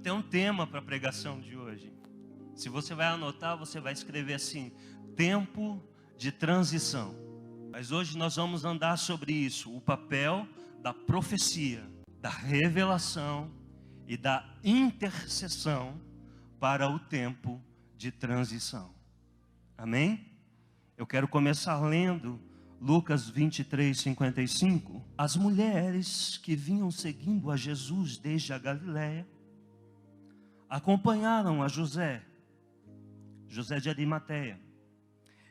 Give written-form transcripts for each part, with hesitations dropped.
tenho um tema para a pregação de hoje. Se você vai anotar, você vai escrever assim: tempo de transição. Mas hoje nós vamos andar sobre isso, o papel da profecia, da revelação e da intercessão para o tempo de transição. Amém? Eu quero começar lendo Lucas 23, 55. As mulheres que vinham seguindo a Jesus desde a Galiléia acompanharam a José de Arimateia,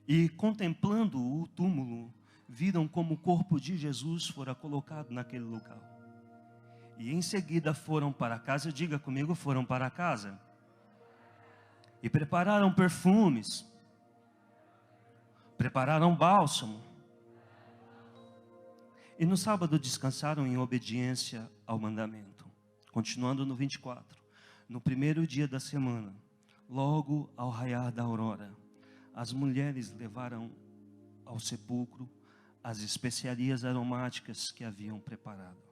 e contemplando o túmulo, viram como o corpo de Jesus fora colocado naquele local. E em seguida foram para casa, diga comigo, foram para casa, e prepararam perfumes, prepararam bálsamo, e no sábado descansaram em obediência ao mandamento. Continuando no 24. No primeiro dia da semana, logo ao raiar da aurora, as mulheres levaram ao sepulcro as especiarias aromáticas que haviam preparado,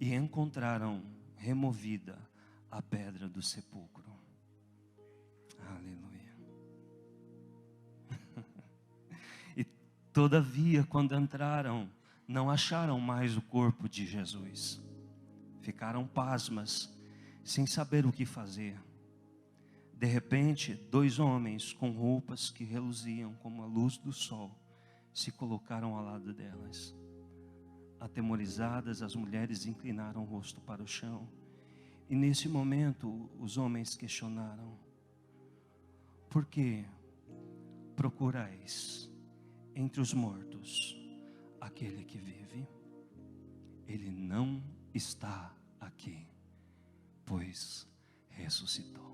e encontraram removida a pedra do sepulcro. Aleluia. E todavia, quando entraram, não acharam mais o corpo de Jesus. Ficaram pasmas, sem saber o que fazer. De repente, 2 homens com roupas que reluziam como a luz do sol se colocaram ao lado delas. Atemorizadas, as mulheres inclinaram o rosto para o chão. E nesse momento, os homens questionaram: por que procurais entre os mortos aquele que vive? Ele não está aqui, pois ressuscitou.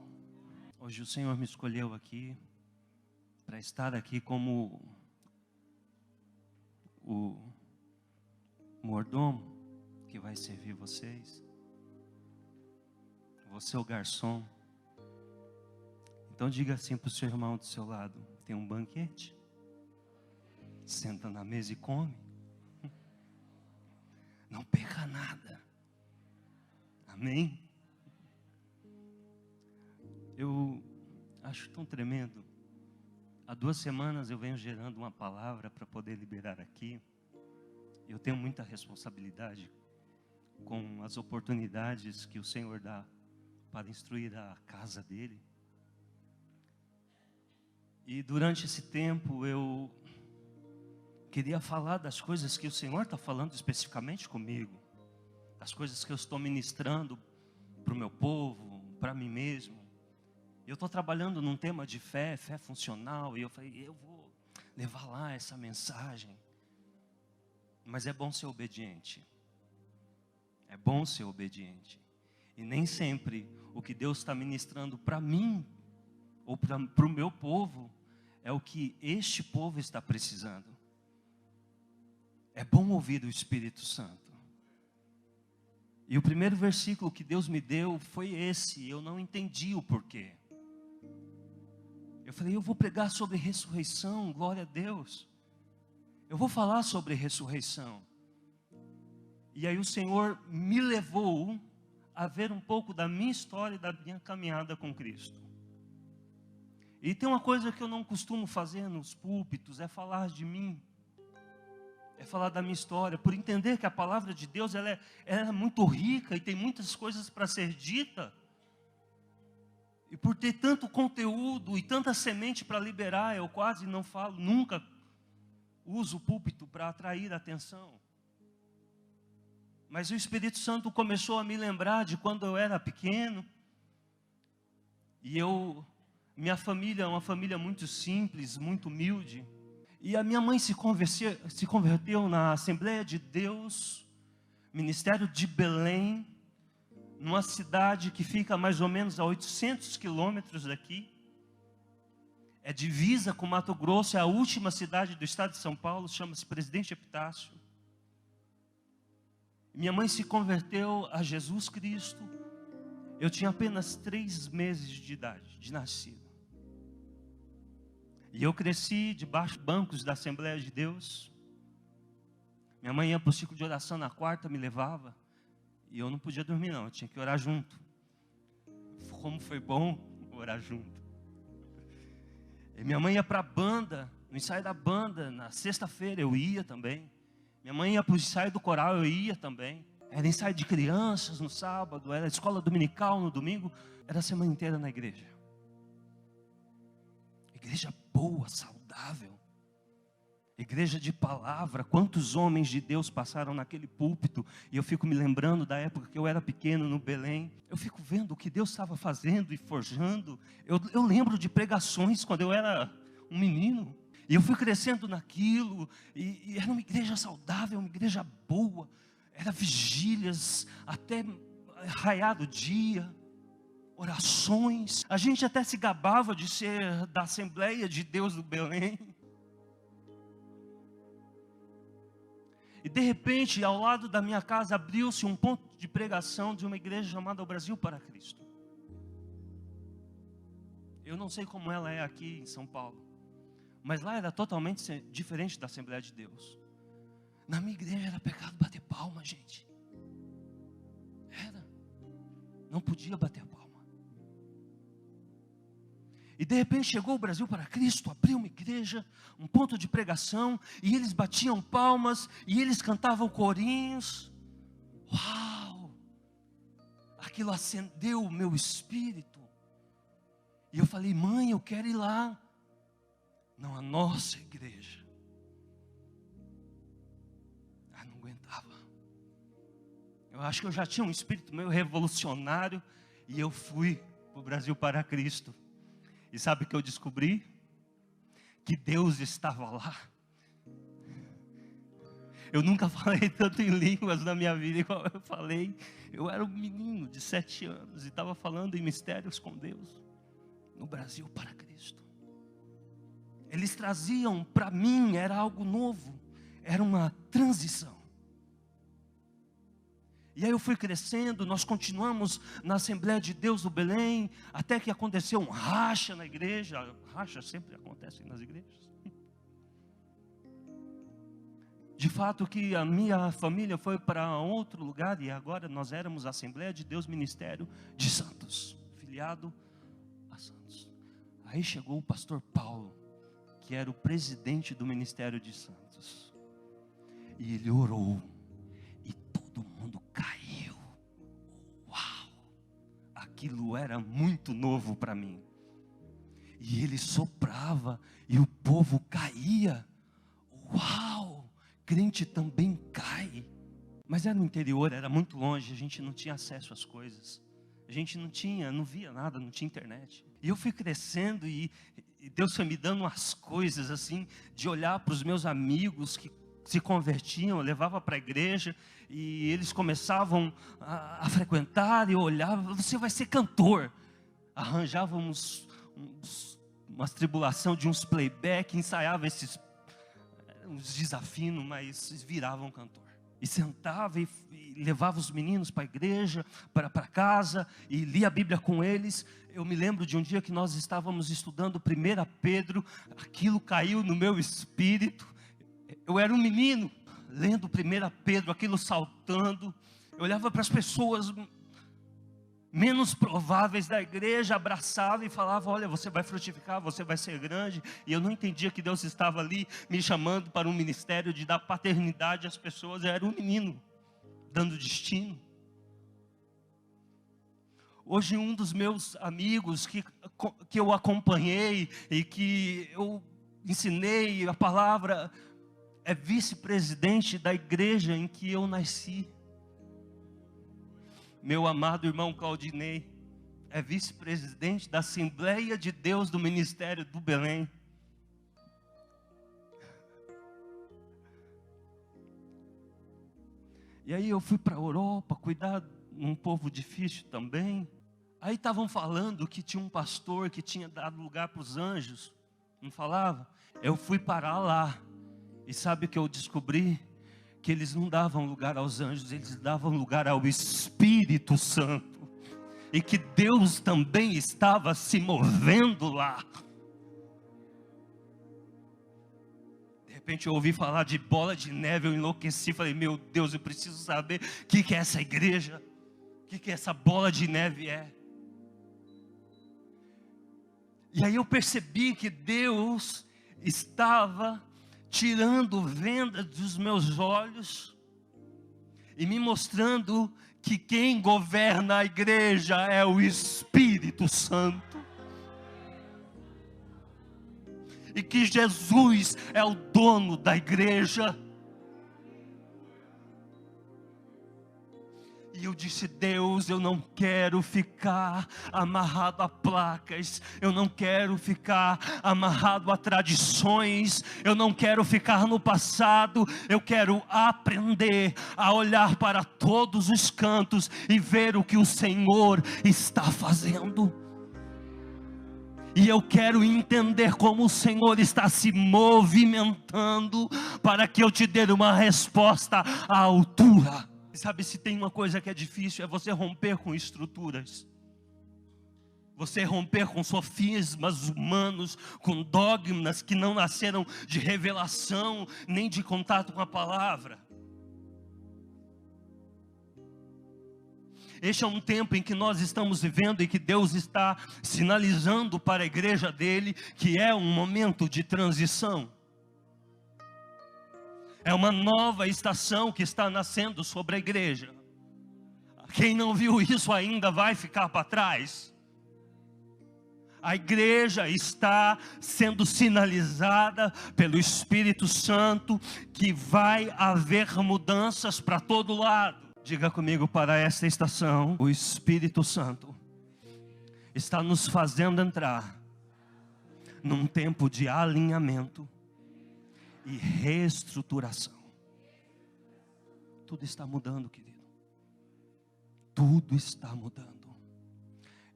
Hoje o Senhor me escolheu aqui para estar aqui como o mordomo que vai servir vocês. Você é o garçom. Então diga assim para o seu irmão do seu lado: tem um banquete? Senta na mesa e come. Não perca nada. Amém? Eu acho tão tremendo. Há 2 semanas eu venho gerando uma palavra para poder liberar aqui. Eu tenho muita responsabilidade com as oportunidades que o Senhor dá para instruir a casa dele. E durante esse tempo eu queria falar das coisas que o Senhor está falando especificamente comigo, das coisas que eu estou ministrando para o meu povo, para mim mesmo. Eu estou trabalhando num tema de fé funcional, e eu falei, eu vou levar lá essa mensagem. Mas é bom ser obediente. É bom ser obediente. E nem sempre o que Deus está ministrando para mim, ou para o meu povo, é o que este povo está precisando. É bom ouvir o Espírito Santo. E o primeiro versículo que Deus me deu foi esse, eu não entendi o porquê. Eu falei, eu vou pregar sobre ressurreição, glória a Deus. Eu vou falar sobre ressurreição. E aí o Senhor me levou a ver um pouco da minha história e da minha caminhada com Cristo. E tem uma coisa que eu não costumo fazer nos púlpitos, é falar de mim. É falar da minha história, por entender que a palavra de Deus ela é muito rica e tem muitas coisas para ser dita. E por ter tanto conteúdo e tanta semente para liberar, eu quase não falo, nunca uso o púlpito para atrair a atenção. Mas o Espírito Santo começou a me lembrar de quando eu era pequeno. E minha família é uma família muito simples, muito humilde. E a minha mãe se converteu na Assembleia de Deus, Ministério de Belém, numa cidade que fica mais ou menos a 800 quilômetros daqui. É divisa com Mato Grosso, é a última cidade do estado de São Paulo, chama-se Presidente Epitácio. Minha mãe se converteu a Jesus Cristo. Eu tinha apenas 3 meses de idade, de nascido. E eu cresci debaixo dos bancos da Assembleia de Deus. Minha mãe ia para o ciclo de oração na quarta, me levava. E eu não podia dormir não, eu tinha que orar junto. Como foi bom orar junto. E minha mãe ia para a banda, no ensaio da banda, na sexta-feira eu ia também. Minha mãe ia para o ensaio do coral, eu ia também. Era ensaio de crianças no sábado, era escola dominical no domingo, era a semana inteira na igreja. Igreja boa, saudável. Igreja de palavra. Quantos homens de Deus passaram naquele púlpito. E eu fico me lembrando da época que eu era pequeno no Belém. Eu fico vendo o que Deus estava fazendo e forjando. Eu lembro de pregações quando eu era um menino. E eu fui crescendo naquilo. E era uma igreja saudável, uma igreja boa. Era vigílias até raiar do dia. Orações. A gente até se gabava de ser da Assembleia de Deus do Belém. E de repente, ao lado da minha casa, abriu-se um ponto de pregação de uma igreja chamada O Brasil para Cristo. Eu não sei como ela é aqui em São Paulo, mas lá era totalmente diferente da Assembleia de Deus. Na minha igreja era pecado bater palma, gente. Era. Não podia bater palma. E de repente chegou o Brasil para Cristo, abriu uma igreja, um ponto de pregação, e eles batiam palmas, e eles cantavam corinhos. Uau! Aquilo acendeu o meu espírito. E eu falei, mãe, eu quero ir lá. Não, a nossa igreja. Não aguentava. Eu acho que eu já tinha um espírito meio revolucionário, e eu fui para o Brasil para Cristo. E sabe o que eu descobri? Que Deus estava lá. Eu nunca falei tanto em línguas na minha vida igual eu falei. Eu era um menino de 7 anos e estava falando em mistérios com Deus. No Brasil para Cristo. Eles traziam para mim, era algo novo. Era uma transição. E aí eu fui crescendo, nós continuamos na Assembleia de Deus do Belém, até que aconteceu um racha na igreja. Racha sempre acontece nas igrejas. De fato que a minha família foi para outro lugar, e agora nós éramos a Assembleia de Deus Ministério de Santos, filiado a Santos. Aí chegou o pastor Paulo, que era o presidente do Ministério de Santos. E ele orou. Todo mundo caiu. Uau! Aquilo era muito novo para mim. E ele soprava e o povo caía. Uau! Crente também cai. Mas era no interior, era muito longe, a gente não tinha acesso às coisas. A gente não via nada, não tinha internet. E eu fui crescendo e Deus foi me dando umas coisas assim, de olhar para os meus amigos que se convertiam, eu levava para a igreja e eles começavam a frequentar e eu olhava, você vai ser cantor. Arranjávamos umas tribulação de uns playback, ensaiava uns desafinos, mas viravam cantor. E sentava e levava os meninos para a igreja, para casa, e lia a Bíblia com eles. Eu me lembro de um dia que nós estávamos estudando 1 Pedro, aquilo caiu no meu espírito. Eu era um menino, lendo 1 Pedro, aquilo saltando. Eu olhava para as pessoas menos prováveis da igreja, abraçava e falava, olha, você vai frutificar, você vai ser grande. E eu não entendia que Deus estava ali me chamando para um ministério de dar paternidade às pessoas. Eu era um menino, dando destino. Hoje um dos meus amigos que eu acompanhei e que eu ensinei a palavra, é vice-presidente da igreja em que eu nasci. Meu amado irmão Claudinei é vice-presidente da Assembleia de Deus do Ministério do Belém. E aí eu fui para a Europa cuidar de um povo difícil também. Aí estavam falando que tinha um pastor que tinha dado lugar para os anjos. Não falava? Eu fui parar lá. E sabe o que eu descobri? Que eles não davam lugar aos anjos, eles davam lugar ao Espírito Santo. E que Deus também estava se movendo lá. De repente eu ouvi falar de bola de neve, eu enlouqueci, falei, meu Deus, eu preciso saber o que é essa igreja. O que essa bola de neve é. E aí eu percebi que Deus estava tirando vendas dos meus olhos e me mostrando que quem governa a igreja é o Espírito Santo. E que Jesus é o dono da igreja. E eu disse: Deus, eu não quero ficar amarrado a placas, eu não quero ficar amarrado a tradições, eu não quero ficar no passado, eu quero aprender a olhar para todos os cantos e ver o que o Senhor está fazendo. E eu quero entender como o Senhor está se movimentando para que eu te dê uma resposta à altura. Sabe, se tem uma coisa que é difícil, é você romper com estruturas. Você romper com sofismas humanos, com dogmas que não nasceram de revelação, nem de contato com a palavra. Este é um tempo em que nós estamos vivendo e que Deus está sinalizando para a igreja dele que é um momento de transição. É uma nova estação que está nascendo sobre a igreja. Quem não viu isso ainda vai ficar para trás. A igreja está sendo sinalizada pelo Espírito Santo que vai haver mudanças para todo lado. Diga comigo: para esta estação, o Espírito Santo está nos fazendo entrar num tempo de alinhamento e reestruturação. Tudo está mudando, querido. Tudo está mudando.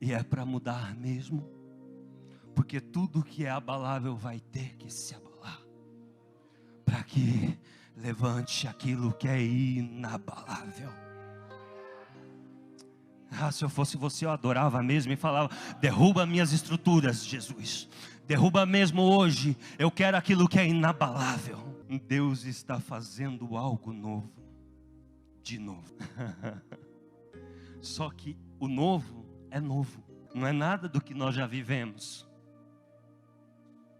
E é para mudar mesmo. Porque tudo que é abalável vai ter que se abalar. Para que levante aquilo que é inabalável. Se eu fosse você, eu adorava mesmo e falava: derruba minhas estruturas, Jesus. Derruba mesmo hoje. Eu quero aquilo que é inabalável. Deus está fazendo algo novo. De novo. Só que o novo é novo. Não é nada do que nós já vivemos.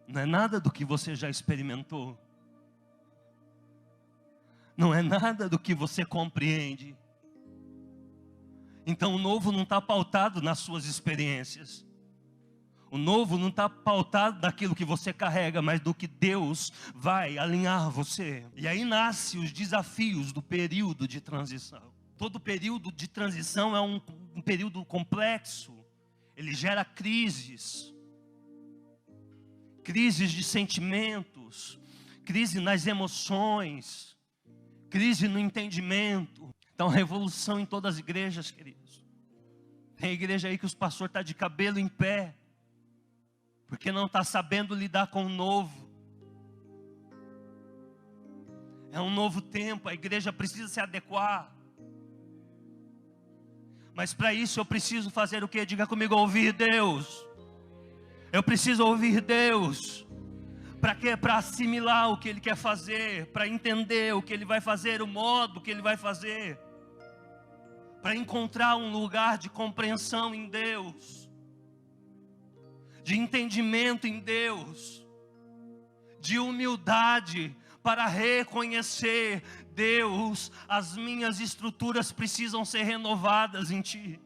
Não é nada do que você já experimentou. Não é nada do que você compreende. Então o novo não está pautado nas suas experiências. O novo não está pautado daquilo que você carrega, mas do que Deus vai alinhar você. E aí nascem os desafios do período de transição. Todo período de transição é um período complexo. Ele gera crises. Crises de sentimentos. Crise nas emoções. Crise no entendimento. Então, revolução em todas as igrejas, queridos. Tem igreja aí que os pastores estão de cabelo em pé. Porque não está sabendo lidar com o novo. É um novo tempo, a igreja precisa se adequar. Mas para isso eu preciso fazer o quê? Diga comigo: ouvir Deus. Eu preciso ouvir Deus. Para quê? Para assimilar o que Ele quer fazer. Para entender o que Ele vai fazer, o modo que Ele vai fazer. Para encontrar um lugar de compreensão em Deus. De entendimento em Deus, de humildade para reconhecer: Deus, as minhas estruturas precisam ser renovadas em Ti.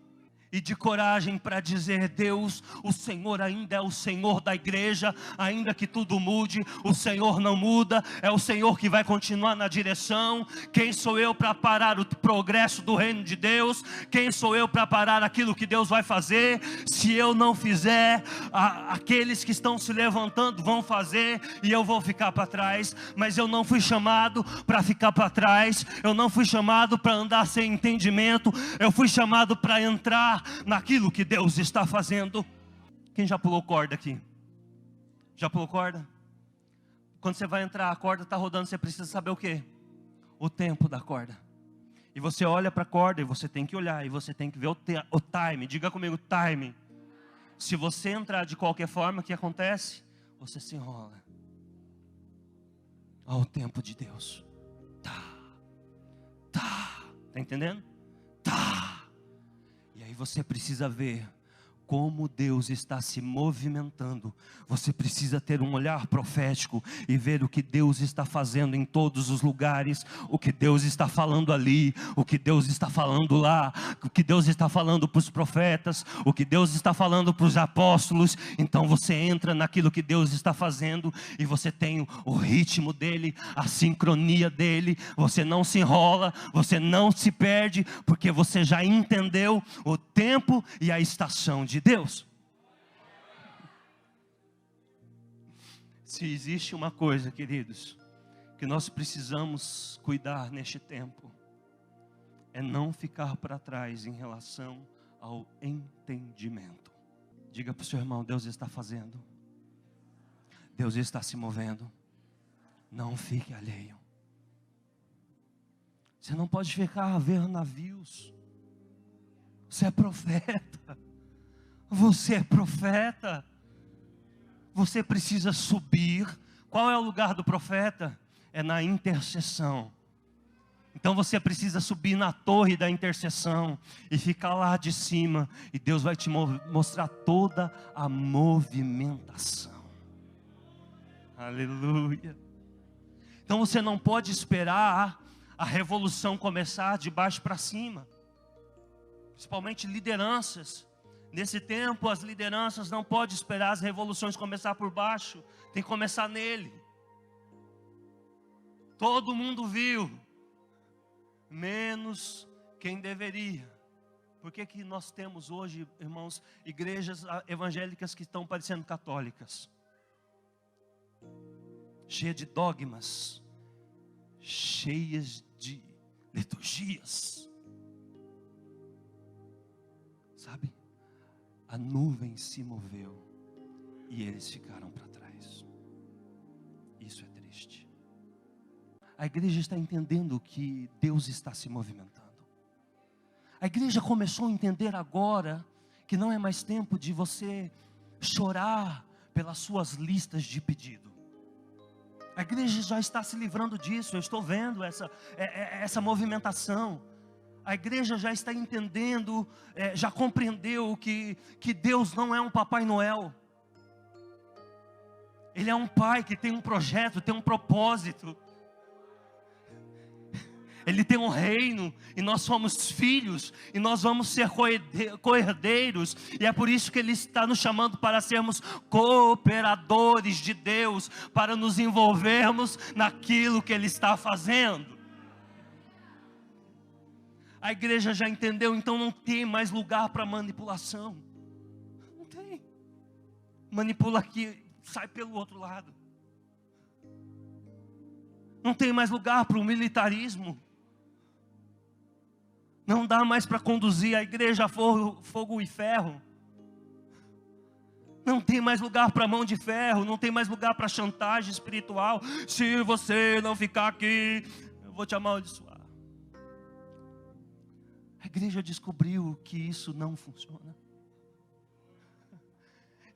E de coragem para dizer: Deus, o Senhor ainda é o Senhor da igreja, ainda que tudo mude, o Senhor não muda, é o Senhor que vai continuar na direção. Quem sou eu para parar o progresso do reino de Deus? Quem sou eu para parar aquilo que Deus vai fazer? Se eu não fizer, aqueles que estão se levantando vão fazer e eu vou ficar para trás. Mas eu não fui chamado para ficar para trás, eu não fui chamado para andar sem entendimento, eu fui chamado para entrar naquilo que Deus está fazendo. Quem já pulou corda aqui? Já pulou corda? Quando você vai entrar, a corda está rodando, você precisa saber o quê? O tempo da corda. E você olha para a corda e você tem que olhar, e você tem que ver o time. Diga comigo: time. Se você entrar de qualquer forma, o que acontece? Você se enrola. Ao tempo de Deus. Tá entendendo? E aí você precisa ver como Deus está se movimentando, você precisa ter um olhar profético e ver o que Deus está fazendo em todos os lugares, o que Deus está falando ali, o que Deus está falando lá, o que Deus está falando para os profetas, o que Deus está falando para os apóstolos. Então você entra naquilo que Deus está fazendo e você tem o ritmo dele, a sincronia dele. Você não se enrola, você não se perde, porque você já entendeu o tempo e a estação de Deus. Se existe uma coisa, queridos, que nós precisamos cuidar neste tempo, é não ficar para trás em relação ao entendimento. Diga para o seu irmão: Deus está fazendo, Deus está se movendo, não fique alheio. Você não pode ficar a ver navios. Você é profeta. Você é profeta. Você precisa subir. Qual é o lugar do profeta? É na intercessão. Então você precisa subir na torre da intercessão e ficar lá de cima, e Deus vai te mostrar toda a movimentação. Aleluia. Então você não pode esperar a revolução começar de baixo para cima. Principalmente lideranças. Nesse tempo as lideranças não podem esperar as revoluções começar por baixo. Tem que começar nele. Todo mundo viu, menos quem deveria. Por que nós temos hoje, irmãos, igrejas evangélicas que estão parecendo católicas? Cheias de dogmas, cheias de liturgias. Sabe? A nuvem se moveu e eles ficaram para trás. Isso é triste. A igreja está entendendo que Deus está se movimentando. A igreja começou a entender agora que não é mais tempo de você chorar pelas suas listas de pedido. A igreja já está se livrando disso. Eu estou vendo essa movimentação. A igreja já está entendendo, já compreendeu que Deus não é um Papai Noel. Ele é um pai que tem um projeto, tem um propósito. Ele tem um reino, e nós somos filhos, e nós vamos ser co-herdeiros, e é por isso que Ele está nos chamando para sermos cooperadores de Deus, para nos envolvermos naquilo que Ele está fazendo. A igreja já entendeu, então não tem mais lugar para manipulação. Não tem. Manipula aqui, sai pelo outro lado. Não tem mais lugar para o militarismo. Não dá mais para conduzir a igreja a fogo e ferro. Não tem mais lugar para mão de ferro. Não tem mais lugar para chantagem espiritual. Se você não ficar aqui, eu vou te amaldiçoar. A igreja descobriu que isso não funciona.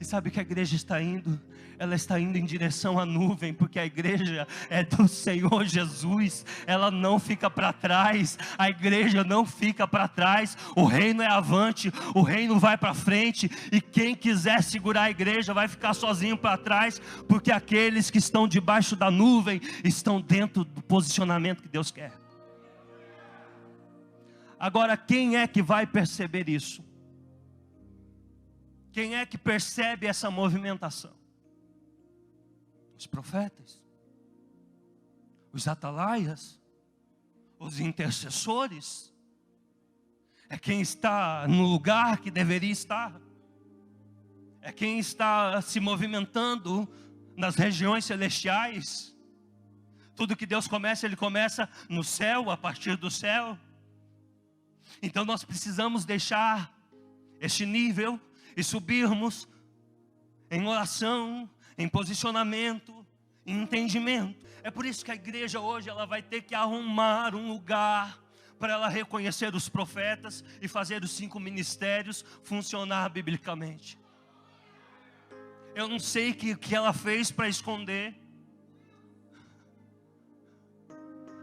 E sabe que a igreja está indo? Ela está indo em direção à nuvem, porque a igreja é do Senhor Jesus. Ela não fica para trás. A igreja não fica para trás. O reino é avante, o reino vai para frente. E quem quiser segurar a igreja vai ficar sozinho para trás, porque aqueles que estão debaixo da nuvem estão dentro do posicionamento que Deus quer. Agora, quem é que vai perceber isso? Quem é que percebe essa movimentação? Os profetas, os atalaias, os intercessores. É quem está no lugar que deveria estar. É quem está se movimentando nas regiões celestiais. Tudo que Deus começa, Ele começa no céu, a partir do céu. Então nós precisamos deixar este nível e subirmos em oração, em posicionamento, em entendimento. É por isso que a igreja hoje ela vai ter que arrumar um lugar para ela reconhecer os profetas e fazer os 5 ministérios funcionar biblicamente. Eu não sei o que ela fez para esconder,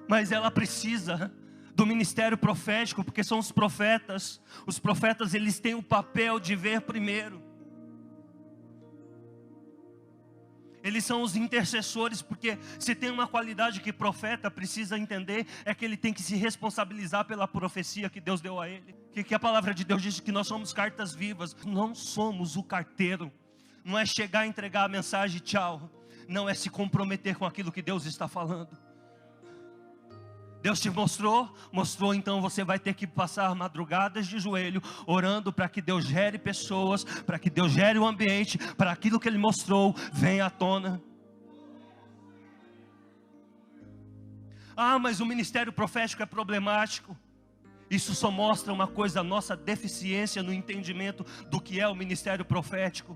mas ela precisa do ministério profético, porque são os profetas. Os profetas, eles têm o papel de ver primeiro. Eles são os intercessores, porque se tem uma qualidade que profeta precisa entender, é que ele tem que se responsabilizar pela profecia que Deus deu a ele. Que a palavra de Deus diz que nós somos cartas vivas, não somos o carteiro. Não é chegar e entregar a mensagem, tchau. Não, é se comprometer com aquilo que Deus está falando. Deus te mostrou, então você vai ter que passar madrugadas de joelho, orando para que Deus gere pessoas, para que Deus gere o ambiente, para aquilo que Ele mostrou venha à tona. Ah, mas o ministério profético é problemático. Isso só mostra uma coisa, a nossa deficiência no entendimento do que é o ministério profético.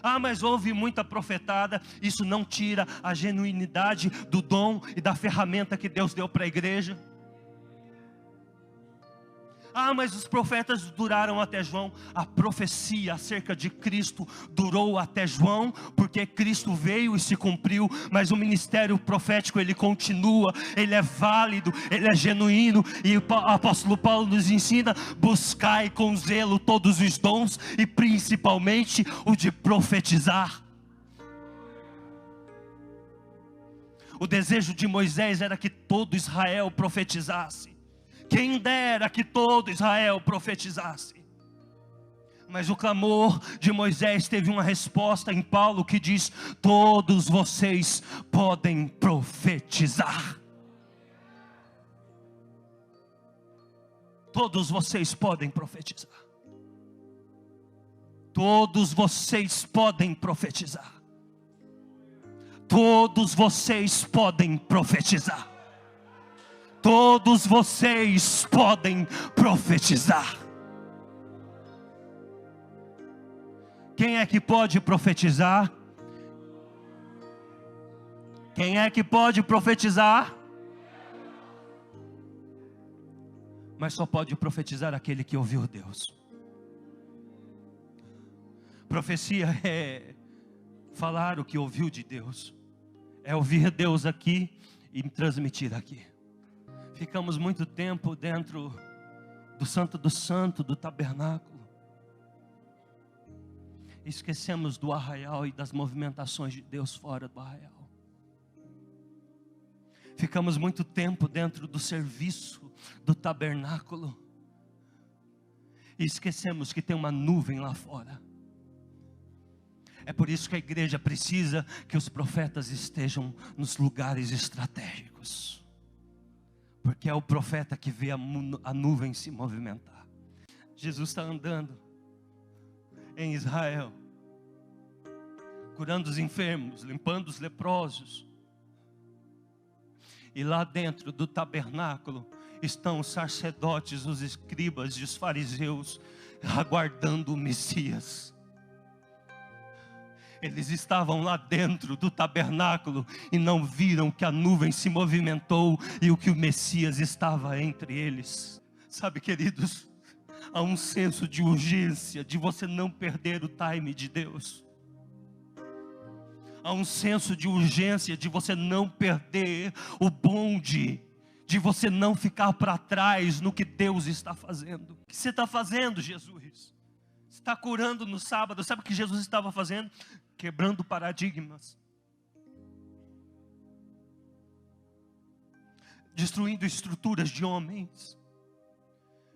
Ah, mas houve muita profetada. Isso não tira a genuinidade do dom e da ferramenta que Deus deu para a igreja. Ah, mas os profetas duraram até João. A profecia acerca de Cristo durou até João, porque Cristo veio e se cumpriu. Mas o ministério profético, ele continua, ele é válido, ele é genuíno. E o apóstolo Paulo nos ensina: buscai com zelo todos os dons, e principalmente o de profetizar. O desejo de Moisés era que todo Israel profetizasse. Quem dera que todo Israel profetizasse. Mas o clamor de Moisés teve uma resposta em Paulo, que diz: todos vocês podem profetizar. Todos vocês podem profetizar. Todos vocês podem profetizar. Todos vocês podem profetizar. Todos vocês podem profetizar. Quem é que pode profetizar? Quem é que pode profetizar? Mas só pode profetizar aquele que ouviu Deus. Profecia é falar o que ouviu de Deus. É ouvir Deus aqui e transmitir aqui. Ficamos muito tempo dentro do Santo do Santo, do tabernáculo. Esquecemos do arraial e das movimentações de Deus fora do arraial. Ficamos muito tempo dentro do serviço do tabernáculo. E esquecemos que tem uma nuvem lá fora. É por isso que a igreja precisa que os profetas estejam nos lugares estratégicos. Porque é o profeta que vê a nuvem se movimentar. Jesus está andando em Israel, curando os enfermos, limpando os leprosos. E lá dentro do tabernáculo estão os sacerdotes, os escribas e os fariseus, aguardando o Messias. Eles estavam lá dentro do tabernáculo e não viram que a nuvem se movimentou e o que o Messias estava entre eles. Sabe, queridos, há um senso de urgência de você não perder o time de Deus. Há um senso de urgência de você não perder o bonde, de você não ficar para trás no que Deus está fazendo. O que você está fazendo, Jesus? Você está curando no sábado. Sabe o que Jesus estava fazendo? Quebrando paradigmas, destruindo estruturas de homens.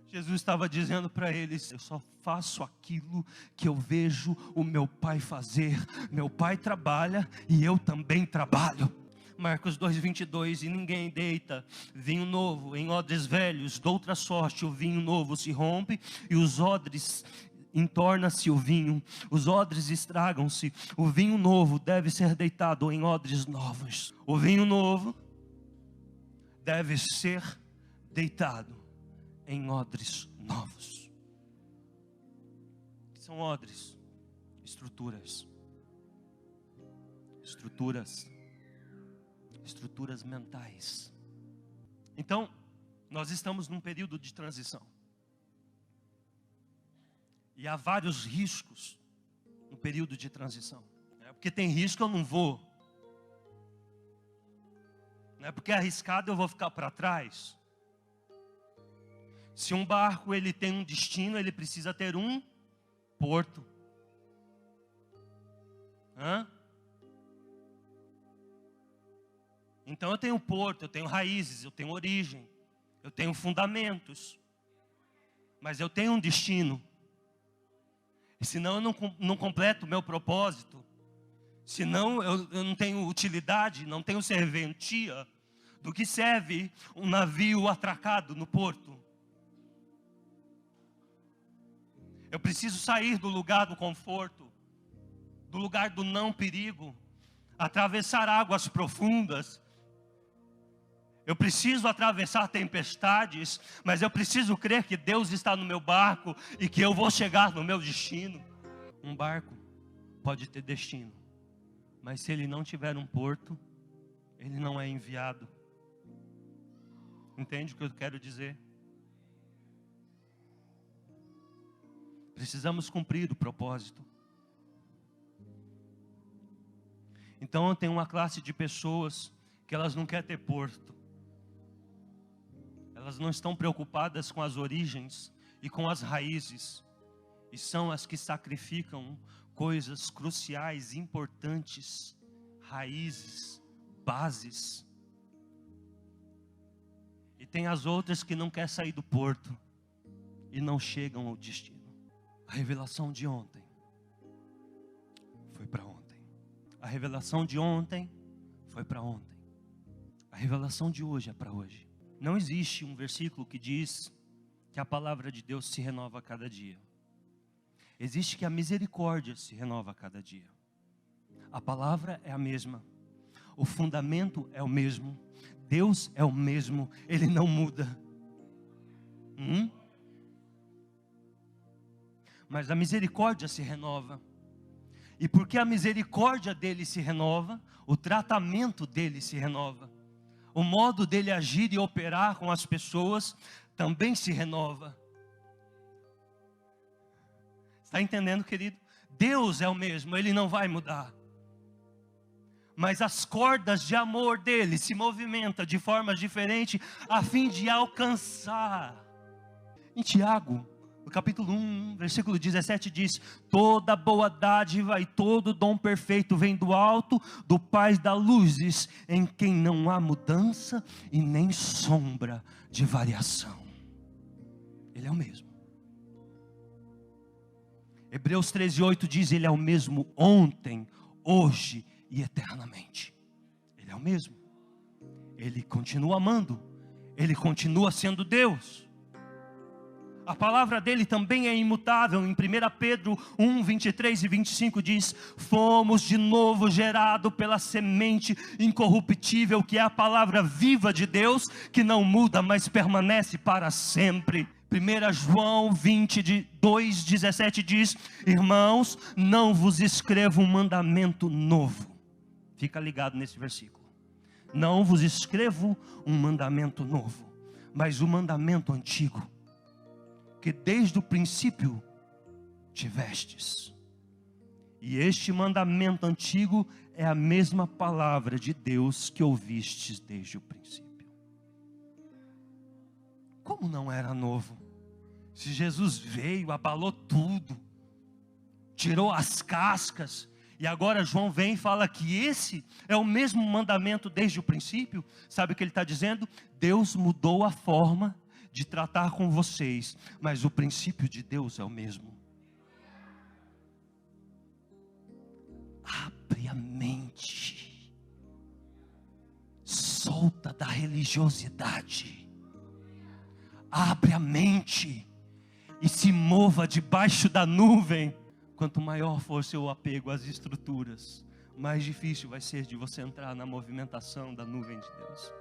Jesus estava dizendo para eles: eu só faço aquilo que eu vejo o meu Pai fazer. Meu Pai trabalha e eu também trabalho. Marcos 2:22, e ninguém deita vinho novo em odres velhos, de outra sorte o vinho novo se rompe e os odres entorna-se o vinho, os odres estragam-se. O vinho novo deve ser deitado em odres novos. O vinho novo deve ser deitado em odres novos. São odres, estruturas mentais. Então, nós estamos num período de transição. E há vários riscos no período de transição. Porque tem risco, eu não vou. Não é porque é arriscado, eu vou ficar para trás. Se um barco ele tem um destino, ele precisa ter um porto. Então eu tenho porto, eu tenho raízes, eu tenho origem, eu tenho fundamentos. Mas eu tenho um destino. E senão eu não completo o meu propósito. Senão eu não tenho utilidade, não tenho serventia. Do que serve um navio atracado no porto? Eu preciso sair do lugar do conforto, do lugar do não perigo, atravessar águas profundas. Eu preciso atravessar tempestades, mas eu preciso crer que Deus está no meu barco e que eu vou chegar no meu destino. Um barco pode ter destino, mas se ele não tiver um porto, ele não é enviado. Entende o que eu quero dizer? Precisamos cumprir o propósito. Então eu tenho uma classe de pessoas que elas não querem ter porto. Elas não estão preocupadas com as origens e com as raízes. E são as que sacrificam coisas cruciais, importantes, raízes, bases. E tem as outras que não querem sair do porto e não chegam ao destino. A revelação de ontem foi para ontem. A revelação de ontem foi para ontem. A revelação de hoje é para hoje. Não existe um versículo que diz que a palavra de Deus se renova a cada dia. Existe que a misericórdia se renova a cada dia. A palavra é a mesma. O fundamento é o mesmo. Deus é o mesmo. Ele não muda. Mas a misericórdia se renova. E porque a misericórdia dele se renova, o tratamento dele se renova. O modo dele agir e operar com as pessoas também se renova. Está entendendo, querido? Deus é o mesmo, ele não vai mudar. Mas as cordas de amor dele se movimentam de forma diferente a fim de alcançar. Em Tiago, no capítulo 1, versículo 17 diz: toda boa dádiva e todo dom perfeito vem do alto, do Pai das luzes, em quem não há mudança e nem sombra de variação. Ele é o mesmo. Hebreus 13:8 diz: ele é o mesmo ontem, hoje e eternamente. Ele é o mesmo. Ele continua amando. Ele continua sendo Deus. A palavra dele também é imutável. Em 1 Pedro 1, 23 e 25 diz: fomos de novo gerados pela semente incorruptível, que é a palavra viva de Deus, que não muda, mas permanece para sempre. 1 João 22, 17 diz: irmãos, não vos escrevo um mandamento novo. Fica ligado nesse versículo. Não vos escrevo um mandamento novo, mas o mandamento antigo, que desde o princípio tivestes. E este mandamento antigo é a mesma palavra de Deus que ouvistes desde o princípio. Como não era novo? Se Jesus veio, abalou tudo, tirou as cascas, e agora João vem e fala que esse é o mesmo mandamento desde o princípio. Sabe o que ele está dizendo? Deus mudou a forma de tratar com vocês, mas o princípio de Deus é o mesmo. Abre a mente, solta da religiosidade, abre a mente e se mova debaixo da nuvem. Quanto maior for seu apego às estruturas, mais difícil vai ser de você entrar na movimentação da nuvem de Deus.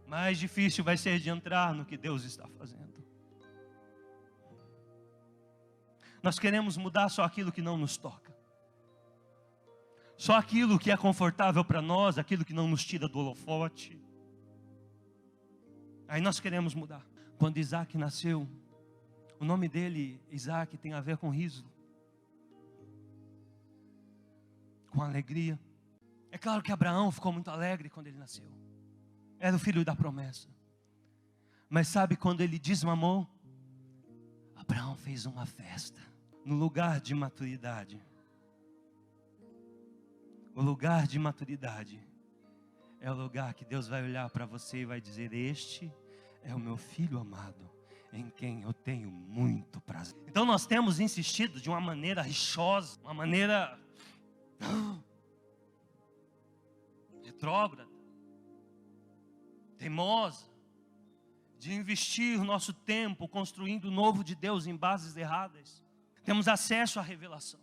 Mais difícil vai ser de entrar no que Deus está fazendo. Nós queremos mudar só aquilo que não nos toca. Só aquilo que é confortável para nós, aquilo que não nos tira do holofote. Aí nós queremos mudar. Quando Isaac nasceu, o nome dele, Isaac, tem a ver com riso, com alegria. É claro que Abraão ficou muito alegre quando ele nasceu. Era o filho da promessa. Mas sabe quando ele desmamou? Abraão fez uma festa. No lugar de maturidade. O lugar de maturidade é o lugar que Deus vai olhar para você e vai dizer: este é o meu filho amado, em quem eu tenho muito prazer. Então nós temos insistido de uma maneira rixosa, uma maneira retrógrada, teimosa, de investir o nosso tempo construindo o novo de Deus em bases erradas. Temos acesso à revelação.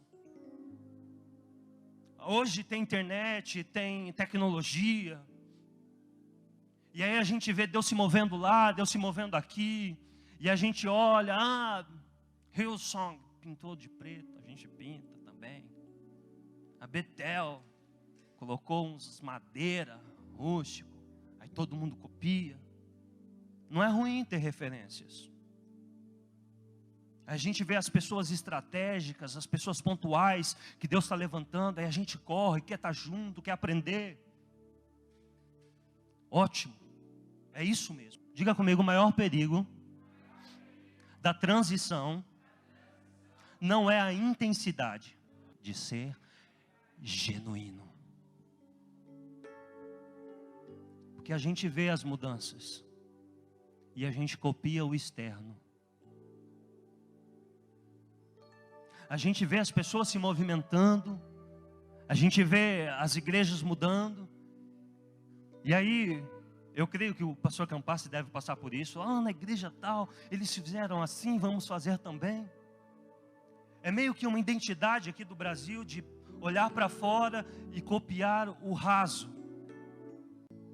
Hoje tem internet, tem tecnologia. E aí a gente vê Deus se movendo lá, Deus se movendo aqui. E a gente olha, Hillsong pintou de preto, a gente pinta também. A Betel colocou uns madeira rústico, aí todo mundo copia. Não é ruim ter referências. A gente vê as pessoas estratégicas, as pessoas pontuais que Deus está levantando, aí a gente corre, quer estar junto, quer aprender. Ótimo, é isso mesmo. Diga comigo: o maior perigo da transição não é a intensidade de ser genuíno. Porque a gente vê as mudanças e a gente copia o externo. A gente vê as pessoas se movimentando, a gente vê as igrejas mudando. E aí, eu creio que o pastor Campassi deve passar por isso. Na igreja tal, eles fizeram assim, vamos fazer também. É meio que uma identidade aqui do Brasil de olhar para fora e copiar o raso.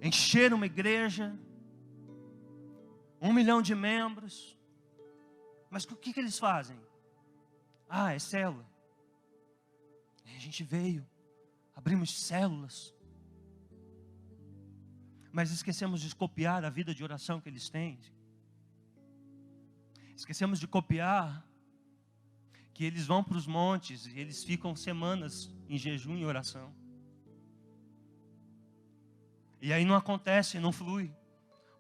Encher uma igreja, 1 milhão de membros. Mas o que eles fazem? É célula. A gente veio, abrimos células. Mas esquecemos de copiar a vida de oração que eles têm. Esquecemos de copiar que eles vão para os montes e eles ficam semanas em jejum e oração. E aí não acontece, não flui,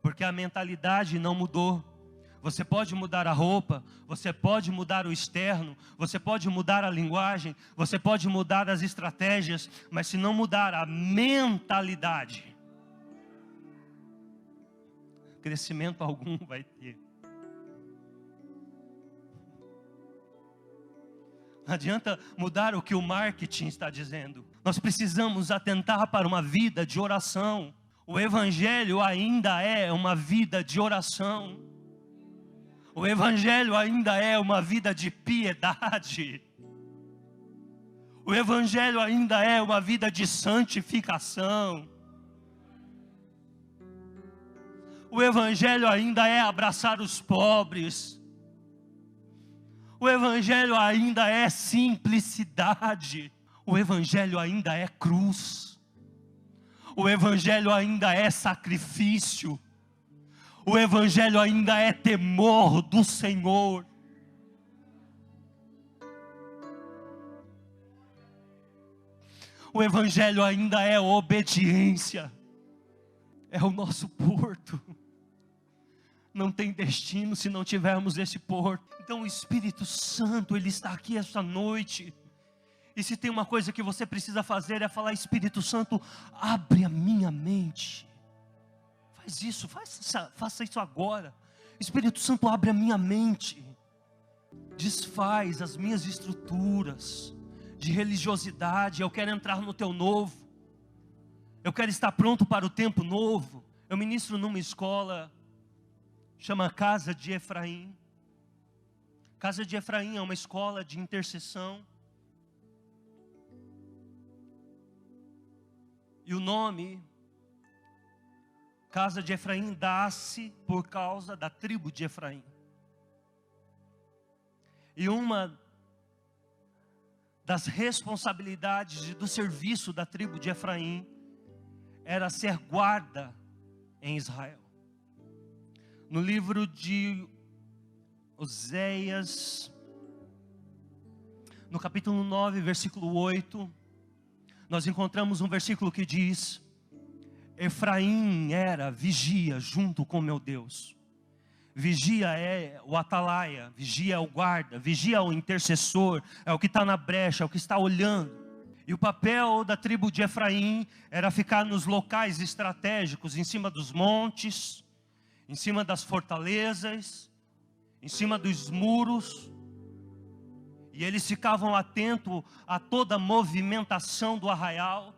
porque a mentalidade não mudou. Você pode mudar a roupa, você pode mudar o externo, você pode mudar a linguagem, você pode mudar as estratégias, mas se não mudar a mentalidade, crescimento algum vai ter. Não adianta mudar o que o marketing está dizendo. Nós precisamos atentar para uma vida de oração. O evangelho ainda é uma vida de oração. O evangelho ainda é uma vida de piedade. O evangelho ainda é uma vida de santificação. O evangelho ainda é abraçar os pobres. O evangelho ainda é simplicidade. O evangelho ainda é cruz. O evangelho ainda é sacrifício. O evangelho ainda é temor do Senhor. O evangelho ainda é obediência. É o nosso porto. Não tem destino se não tivermos esse porto. Então o Espírito Santo, Ele está aqui esta noite. E se tem uma coisa que você precisa fazer, é falar: Espírito Santo, abre a minha mente. Faz isso, faça isso agora. Espírito Santo, abre a minha mente. Desfaz as minhas estruturas de religiosidade. Eu quero entrar no teu novo. Eu quero estar pronto para o tempo novo. Eu ministro numa escola, chama Casa de Efraim. Casa de Efraim é uma escola de intercessão. E o nome Casa de Efraim dá-se por causa da tribo de Efraim. E uma das responsabilidades do serviço da tribo de Efraim era ser guarda em Israel. No livro de Oséias, no capítulo 9, versículo 8, nós encontramos um versículo que diz: Efraim era vigia junto com meu Deus, Vigia é o atalaia, vigia é o guarda, vigia é o intercessor, é o que está na brecha, é o que está olhando. E o papel da tribo de Efraim era ficar nos locais estratégicos, em cima dos montes, em cima das fortalezas, em cima dos muros. E eles ficavam atentos a toda a movimentação do arraial.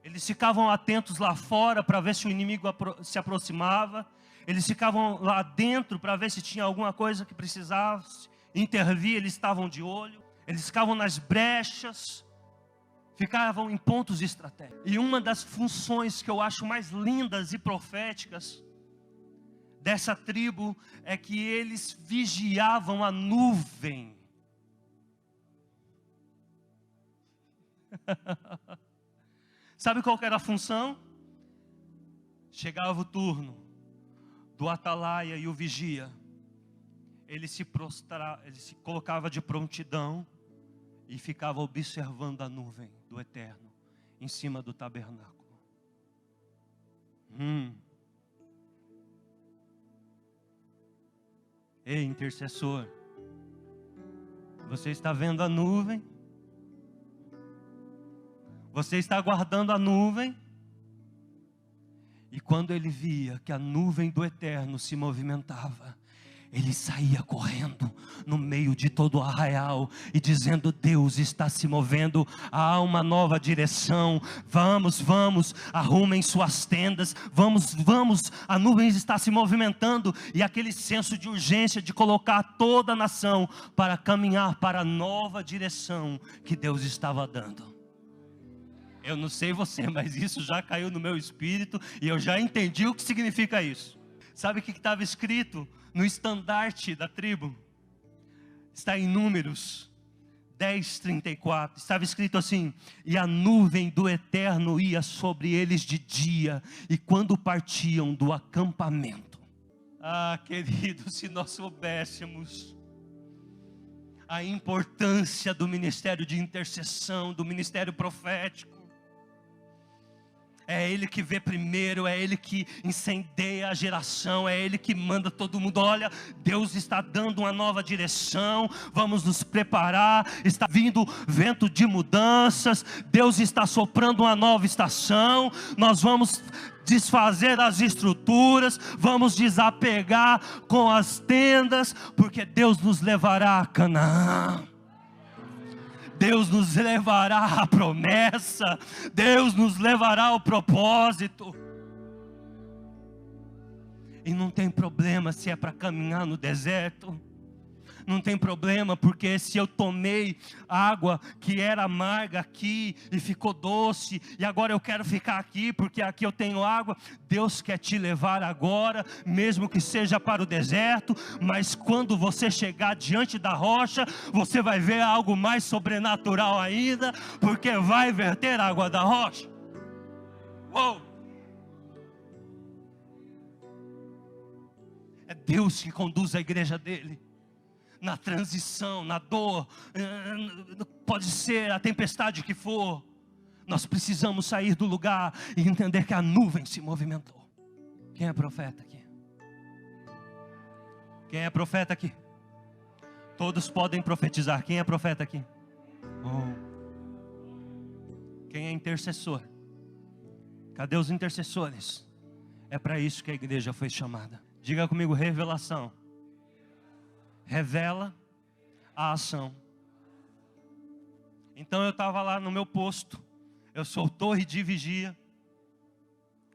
Eles ficavam atentos lá fora para ver se o inimigo se aproximava. Eles ficavam lá dentro para ver se tinha alguma coisa que precisava intervir. Eles estavam de olho. Eles ficavam nas brechas. Ficavam em pontos estratégicos. E uma das funções que eu acho mais lindas e proféticas dessa tribo é que eles vigiavam a nuvem. Sabe qual que era a função? Chegava o turno do atalaia e o vigia. Ele se colocava de prontidão e ficava observando a nuvem do eterno em cima do tabernáculo. Ei, intercessor, você está vendo a nuvem? Você está aguardando a nuvem? E quando ele via que a nuvem do eterno se movimentava, ele saía correndo no meio de todo o arraial e dizendo: Deus está se movendo, há uma nova direção, vamos, arrumem suas tendas, vamos, a nuvem está se movimentando. E aquele senso de urgência de colocar toda a nação para caminhar para a nova direção que Deus estava dando. Eu não sei você, mas isso já caiu no meu espírito e eu já entendi o que significa isso. Sabe o que estava escrito no estandarte da tribo? Está em Números 10:34. Estava escrito assim: e a nuvem do eterno ia sobre eles de dia, e quando partiam do acampamento. Ah, querido, se nós soubéssemos a importância do ministério de intercessão, do ministério profético. É Ele que vê primeiro, é Ele que incendeia a geração, é Ele que manda todo mundo. Olha, Deus está dando uma nova direção, vamos nos preparar, está vindo vento de mudanças, Deus está soprando uma nova estação, nós vamos desfazer as estruturas, vamos desapegar com as tendas, porque Deus nos levará a Canaã. Deus nos levará à promessa, Deus nos levará ao propósito. E não tem problema se é para caminhar no deserto. Não tem problema, porque se eu tomei água que era amarga aqui e ficou doce, e agora eu quero ficar aqui porque aqui eu tenho água. Deus quer te levar agora, mesmo que seja para o deserto, mas quando você chegar diante da rocha, você vai ver algo mais sobrenatural ainda, porque vai verter água da rocha. Uou! É Deus que conduz a igreja dele na transição, na dor, pode ser a tempestade que for. Nós precisamos sair do lugar e entender que a nuvem se movimentou. Quem é profeta aqui? Quem é profeta aqui? Todos podem profetizar. Quem é profeta aqui? Oh. Quem é intercessor? Cadê os intercessores? É para isso que a igreja foi chamada. Diga comigo: revelação. Revela a ação. Então eu estava lá no meu posto. Eu sou torre de vigia.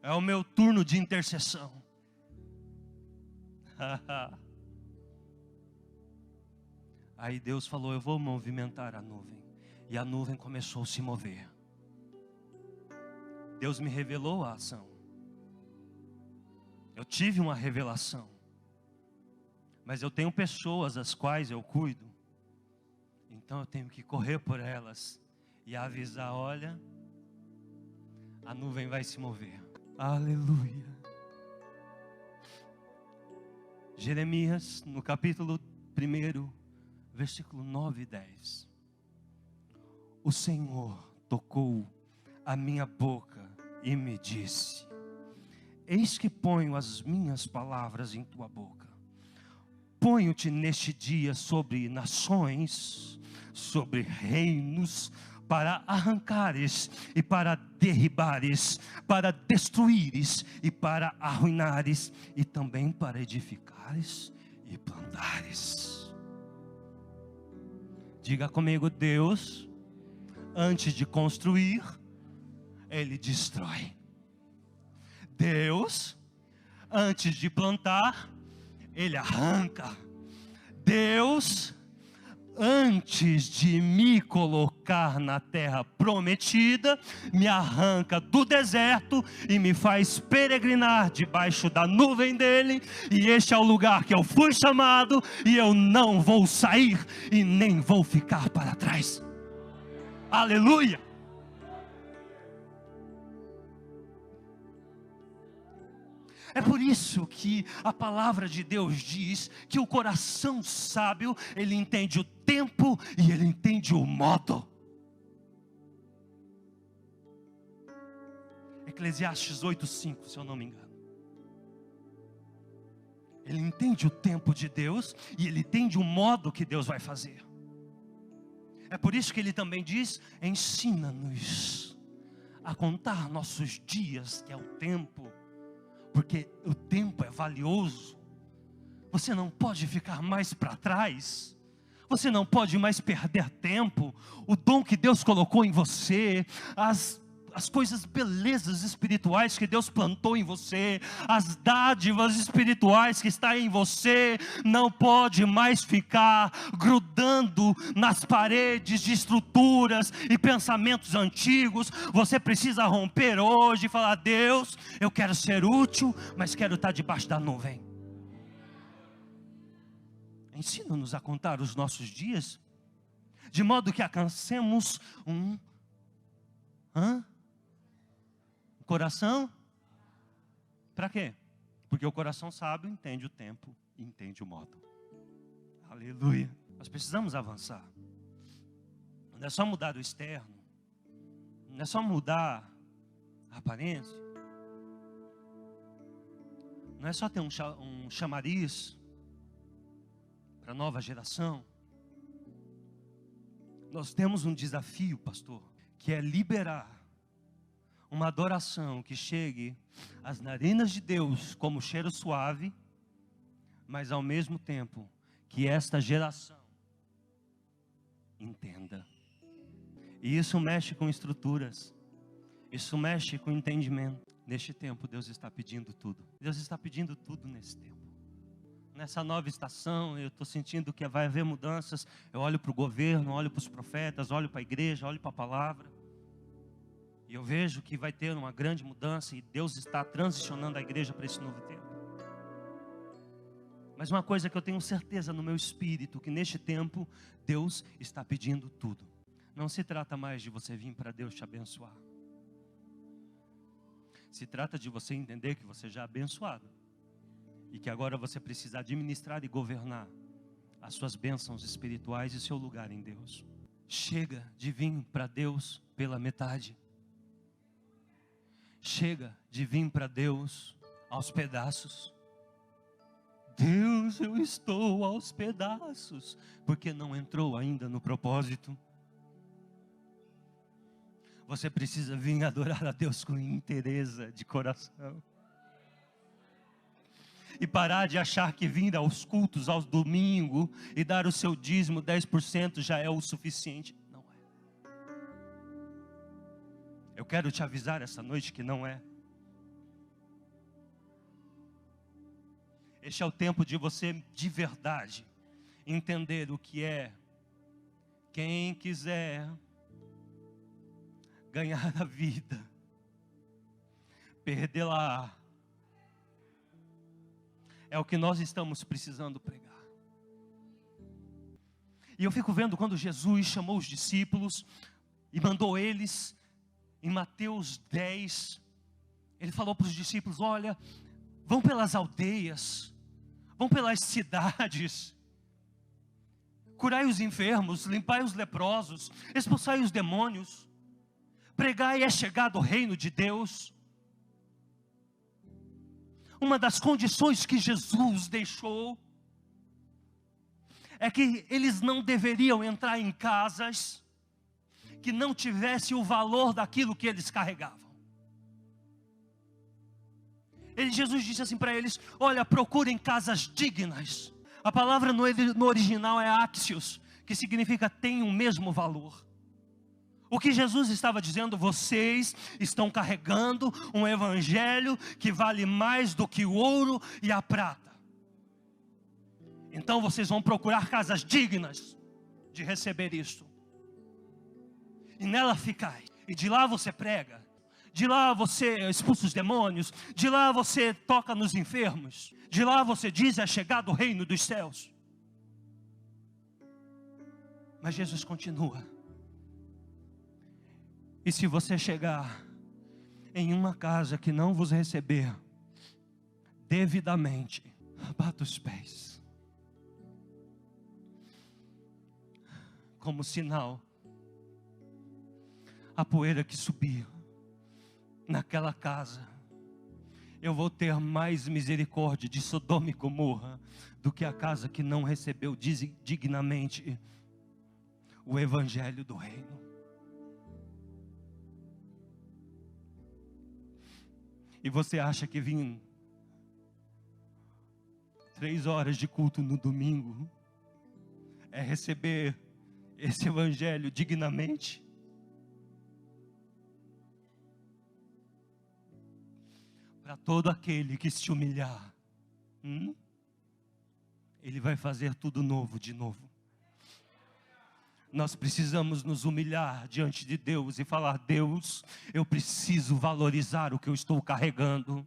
É o meu turno de intercessão. Aí Deus falou: eu vou movimentar a nuvem. E a nuvem começou a se mover. Deus me revelou a ação. Eu tive uma revelação. Mas eu tenho pessoas as quais eu cuido. Então eu tenho que correr por elas e avisar: olha, a nuvem vai se mover. Aleluia. Jeremias, no capítulo 1, versículo 9 e 10. O Senhor tocou a minha boca e me disse: eis que ponho as minhas palavras em tua boca. Ponho-te neste dia sobre nações, sobre reinos, para arrancares e para derribares, para destruíres e para arruinares, e também para edificares e plantares. Diga comigo: Deus, antes de construir, Ele destrói. Deus, antes de plantar, Ele arranca. Deus, antes de me colocar na terra prometida, me arranca do deserto e me faz peregrinar debaixo da nuvem dele, e este é o lugar que eu fui chamado, e eu não vou sair e nem vou ficar para trás. Aleluia! É por isso que a palavra de Deus diz que o coração sábio, ele entende o tempo e ele entende o modo. Eclesiastes 8:5, se eu não me engano. Ele entende o tempo de Deus e ele entende o modo que Deus vai fazer. É por isso que ele também diz: ensina-nos a contar nossos dias, que é o tempo. Porque o tempo é valioso. Você não pode ficar mais para trás. Você não pode mais perder tempo. O dom que Deus colocou em você, as coisas, belezas espirituais que Deus plantou em você, as dádivas espirituais que está em você, não pode mais ficar grudando nas paredes de estruturas e pensamentos antigos. Você precisa romper hoje e falar: Deus, eu quero ser útil, mas quero estar debaixo da nuvem. Ensina-nos a contar os nossos dias, de modo que alcancemos um coração. Para quê? Porque o coração sábio entende o tempo e entende o modo. Aleluia. Nós precisamos avançar. Não é só mudar o externo, não é só mudar a aparência, não é só ter um chamariz para a nova geração. Nós temos um desafio, pastor, que é liberar uma adoração que chegue às narinas de Deus como cheiro suave, mas ao mesmo tempo que esta geração entenda. E isso mexe com estruturas, isso mexe com entendimento. Neste tempo Deus está pedindo tudo. Deus está pedindo tudo nesse tempo. Nessa nova estação eu estou sentindo que vai haver mudanças. Eu olho para o governo, olho para os profetas, olho para a igreja, olho para a palavra. E eu vejo que vai ter uma grande mudança e Deus está transicionando a igreja para esse novo tempo. Mas uma coisa que eu tenho certeza no meu espírito, que neste tempo Deus está pedindo tudo. Não se trata mais de você vir para Deus te abençoar. Se trata de você entender que você já é abençoado. E que agora você precisa administrar e governar as suas bênçãos espirituais e seu lugar em Deus. Chega de vir para Deus pela metade. Chega de vir para Deus aos pedaços. Deus, eu estou aos pedaços, porque não entrou ainda no propósito. Você precisa vir adorar a Deus com inteireza de coração. E parar de achar que vir aos cultos, aos domingos, e dar o seu dízimo 10% já é o suficiente. Eu quero te avisar essa noite que não é. Este é o tempo de você de verdade entender o que é. Quem quiser ganhar a vida, perdê-la, é o que nós estamos precisando pregar. E eu fico vendo quando Jesus chamou os discípulos e mandou eles. Em Mateus 10, ele falou para os discípulos: olha, vão pelas aldeias, vão pelas cidades, curai os enfermos, limpai os leprosos, expulsai os demônios, pregai é chegado o reino de Deus. uma das condições que Jesus deixou é que eles não deveriam entrar em casas que não tivesse o valor daquilo que eles carregavam. Jesus disse assim para eles: olha, procurem casas dignas. A palavra no original é axios, que significa tem o mesmo valor. O que Jesus estava dizendo: vocês estão carregando um evangelho que vale mais do que o ouro e a prata. Então vocês vão procurar casas dignas de receber isto. E nela ficai. E de lá você prega. De lá você expulsa os demônios. De lá você toca nos enfermos. De lá você diz: é chegado o reino dos céus. Mas Jesus continua: e se você chegar em uma casa que não vos receber devidamente, bata os pés, como sinal, a poeira que subir naquela casa, eu vou ter mais misericórdia de Sodoma e Gomorra do que a casa que não recebeu dignamente o evangelho do reino. E você acha que vir 3 horas de culto no domingo é receber esse evangelho dignamente? Para todo aquele que se humilhar, Ele vai fazer tudo novo de novo. Nós precisamos nos humilhar diante de Deus e falar: Deus, eu preciso valorizar o que eu estou carregando.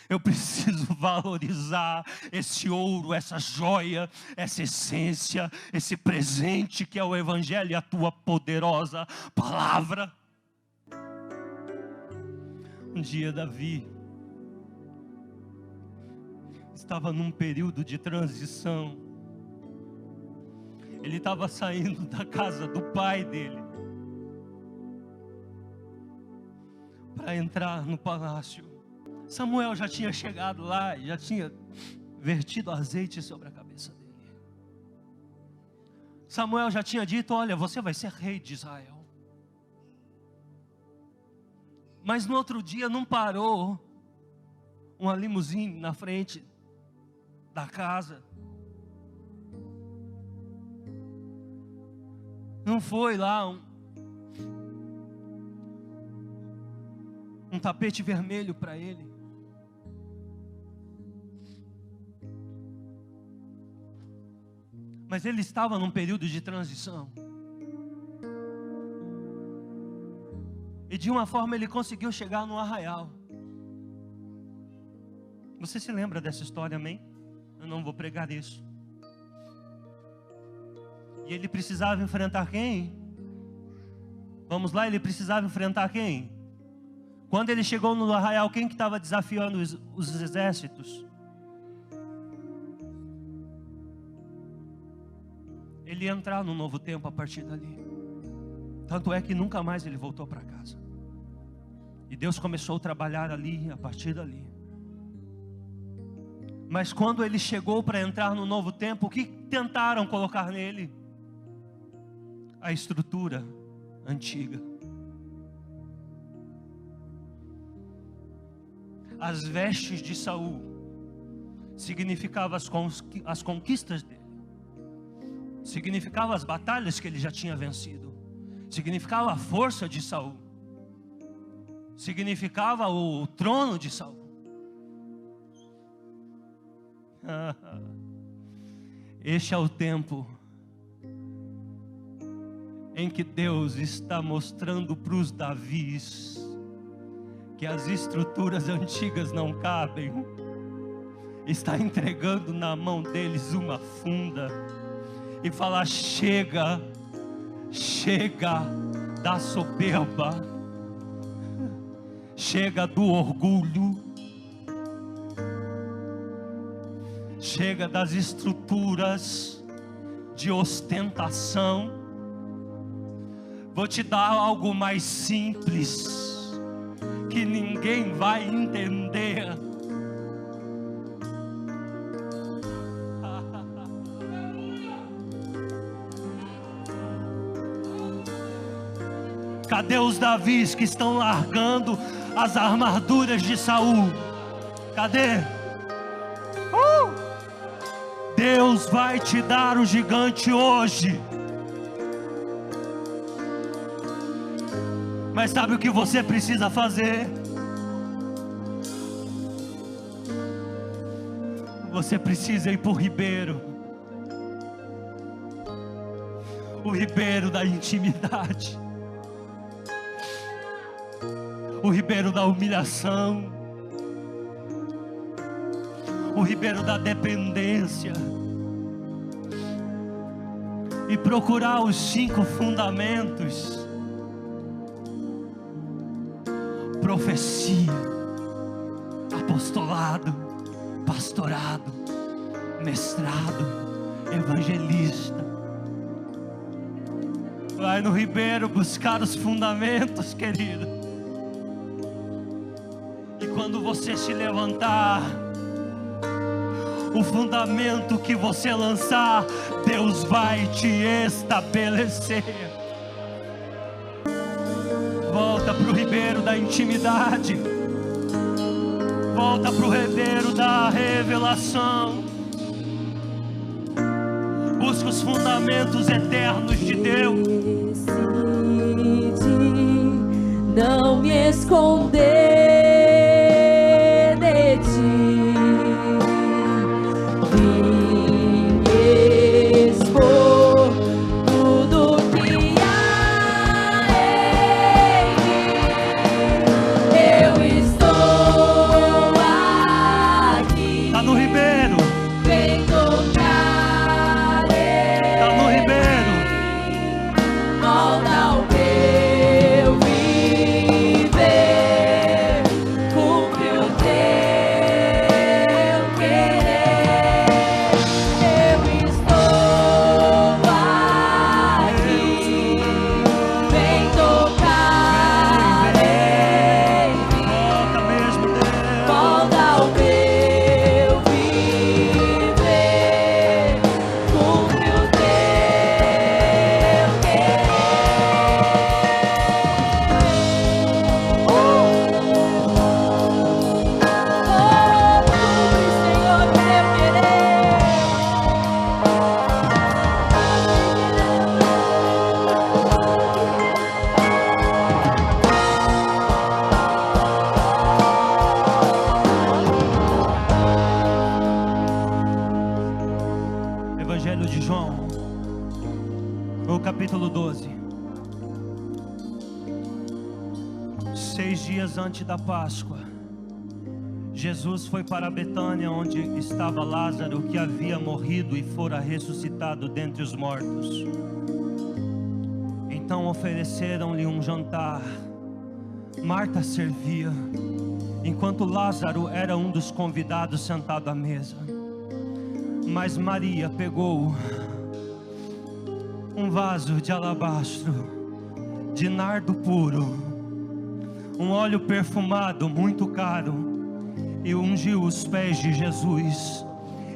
Eu preciso valorizar esse ouro, essa joia, essa essência, esse presente que é o evangelho e a tua poderosa palavra. Um dia Davi estava num período de transição. Ele estava saindo da casa do pai dele para entrar no palácio. Samuel já tinha chegado lá e já tinha vertido azeite sobre a cabeça dele. Samuel já tinha dito: olha, você vai ser rei de Israel. Mas no outro dia não parou uma limusine na frente da casa. Não foi lá um tapete vermelho para ele. Mas ele estava num período de transição. E de uma forma ele conseguiu chegar no arraial. Você se lembra dessa história, amém? Eu não vou pregar isso. E ele precisava enfrentar quem? Vamos lá, ele precisava enfrentar quem? Quando ele chegou no arraial, quem que estava desafiando os exércitos? Ele ia entrar no novo tempo a partir dali. Tanto é que nunca mais ele voltou para casa. E Deus começou a trabalhar ali, a partir dali. Mas quando ele chegou para entrar no novo tempo, o que tentaram colocar nele? A estrutura antiga. As vestes de Saul significavam as conquistas dele. Significava as batalhas que ele já tinha vencido. Significava a força de Saul. Significava o trono de Saul. Este é o tempo em que Deus está mostrando para os Davis que as estruturas antigas não cabem. Está entregando na mão deles uma funda e fala: chega, chega da soberba, chega do orgulho, chega das estruturas de ostentação. Vou te dar algo mais simples, que ninguém vai entender, Cadê os Davis que estão largando as armaduras de Saul? Cadê? Deus vai te dar o gigante hoje. Mas sabe o que você precisa fazer? Você precisa ir para o ribeiro. O ribeiro da intimidade. O ribeiro da humilhação. O ribeiro da dependência. E procurar os 5 fundamentos. Profecia, apostolado, pastorado, mestrado, evangelista. Vai no ribeiro buscar os fundamentos, querido. E quando você se levantar, o fundamento que você lançar, Deus vai te estabelecer. Volta para o ribeiro da intimidade. Volta para o ribeiro da revelação. Busca os fundamentos eternos de Deus. Decidi não me esconder de ti. Vim expor tudo que há em mim. Eu estou aqui. Tá no ribeiro. Vem tocar. Tá no ribeiro. Molda o meu viver, cumpre o teu querer. Eu estou aqui, vem tocar em mim. Volta mesmo, Deus. Molda o meu viver, cumpre o teu querer. Oh, cumpre, Senhor, o teu Evangelho de João, no capítulo 12. 6 dias antes da Páscoa, Jesus foi para Betânia, onde estava Lázaro, que havia morrido e fora ressuscitado dentre os mortos. Então ofereceram-lhe um jantar. Marta servia, enquanto Lázaro era um dos convidados sentado à mesa. Mas Maria pegou um vaso de alabastro, de nardo puro, um óleo perfumado muito caro, e ungiu os pés de Jesus,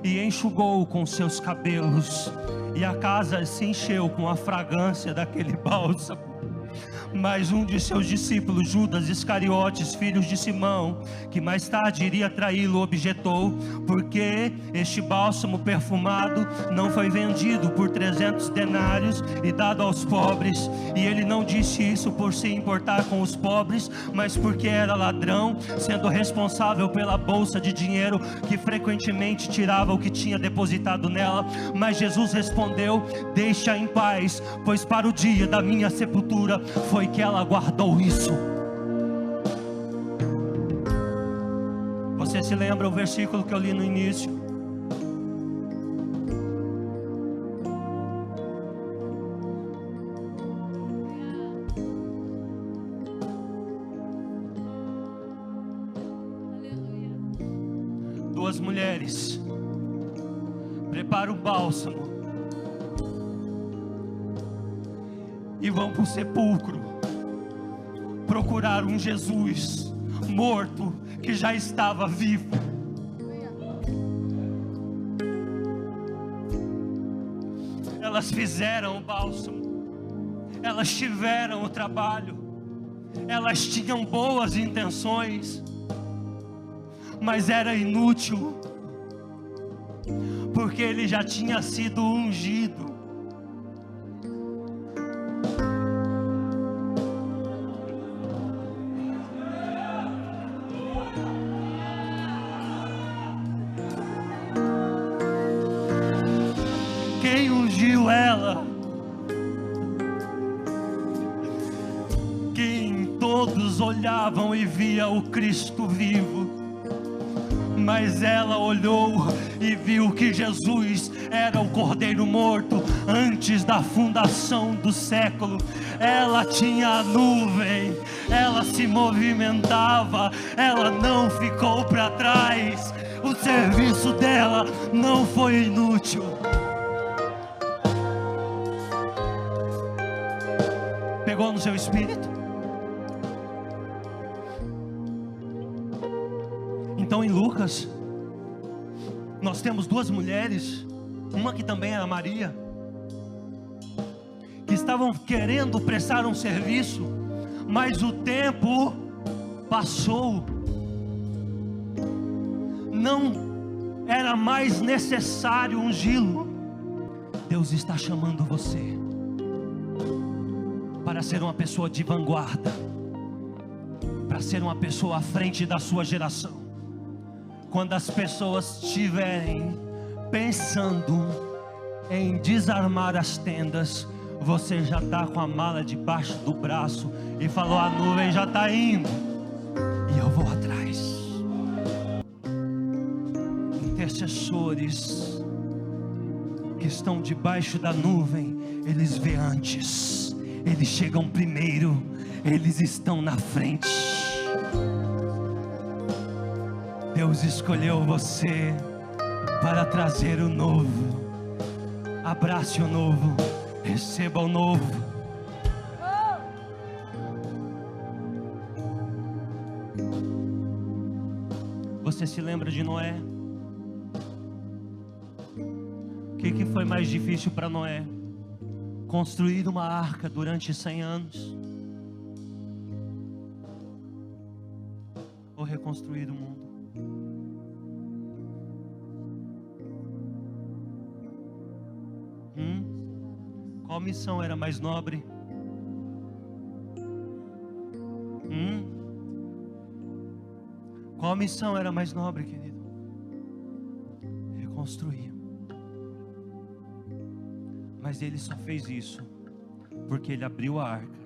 e enxugou com seus cabelos, e a casa se encheu com a fragrância daquele bálsamo. Mas um de seus discípulos, Judas Iscariotes, filho de Simão, que mais tarde iria traí-lo, objetou: porque este bálsamo perfumado não foi vendido por 300 denários e dado aos pobres? E ele não disse isso por se importar com os pobres, mas porque era ladrão, sendo responsável pela bolsa de dinheiro que frequentemente tirava o que tinha depositado nela. Mas Jesus respondeu: deixa em paz, pois para o dia da minha sepultura foi que ela guardou isso. Você se lembra o versículo que eu li no início? Duas mulheres preparam um bálsamo e vão para o sepulcro procurar um Jesus morto que já estava vivo. Elas fizeram o bálsamo, elas tiveram o trabalho, elas tinham boas intenções, mas era inútil, porque ele já tinha sido ungido. Quem ungiu ela? Quem todos olhavam e via o Cristo vivo, mas ela olhou e viu que Jesus era o Cordeiro morto antes da fundação do século. Ela tinha a nuvem, ela se movimentava, ela não ficou para trás. O serviço dela não foi inútil. Pegou no seu espírito? Então em Lucas, nós temos duas mulheres, uma que também era Maria, que estavam querendo prestar um serviço, mas o tempo passou, não era mais necessário ungí-lo. Deus está chamando você para ser uma pessoa de vanguarda, para ser uma pessoa à frente da sua geração. Quando as pessoas estiverem pensando em desarmar as tendas, você já está com a mala debaixo do braço e falou: a nuvem já está indo e eu vou atrás. Intercessores que estão debaixo da nuvem, eles vê antes, eles chegam primeiro, eles estão na frente. Deus escolheu você para trazer o novo. Abrace o novo, receba o novo. Você se lembra de Noé? O que foi mais difícil para Noé? Construir uma arca durante 100 anos? Ou reconstruir o mundo? Qual missão era mais nobre? Qual missão era mais nobre, querido? Reconstruir. Mas ele só fez isso porque ele abriu a arca,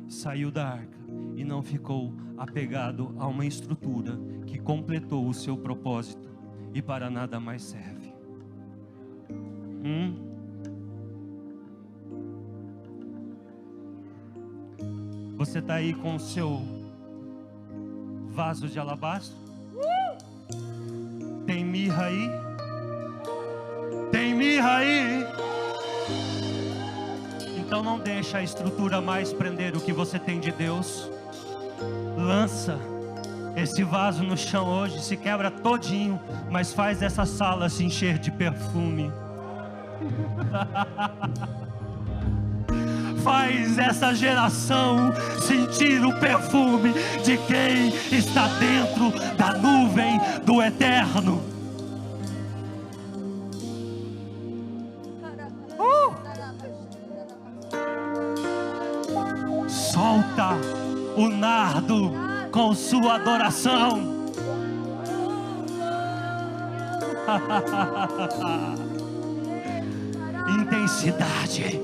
saiu da arca e não ficou apegado a uma estrutura que completou o seu propósito e para nada mais serve. Você está aí com o seu vaso de alabastro? Tem mirra aí? Tem mirra aí? Então não deixa a estrutura mais prender o que você tem de Deus. Lança esse vaso no chão hoje, se quebra todinho, mas faz essa sala se encher de perfume. Faz essa geração sentir o perfume de quem está dentro da nuvem do eterno. Solta o nardo com sua adoração. Intensidade.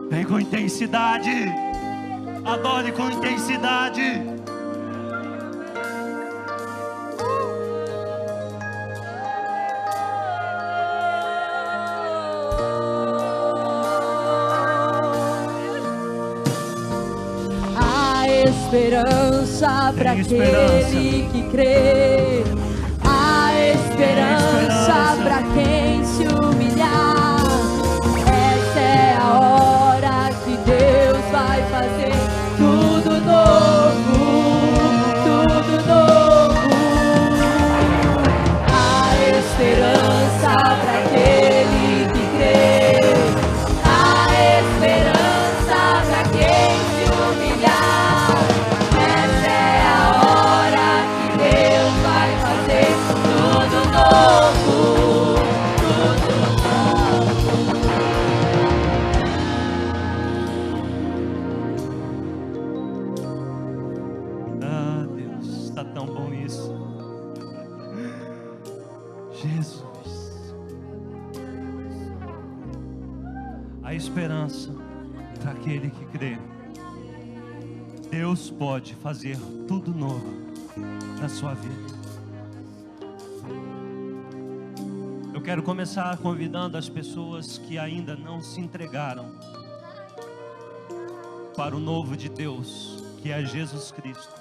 Vem com intensidade. Adore com intensidade. A esperança para aquele que crê. A esperança para quem se humilhar. Essa é a hora que Deus vai fazer tudo novo, tudo novo. A esperança para aquele que crê. A esperança para quem se humilhar. Jesus. A esperança para aquele que crê. Deus pode fazer tudo novo na sua vida. Eu quero começar convidando as pessoas que ainda não se entregaram para o novo de Deus, que é Jesus Cristo.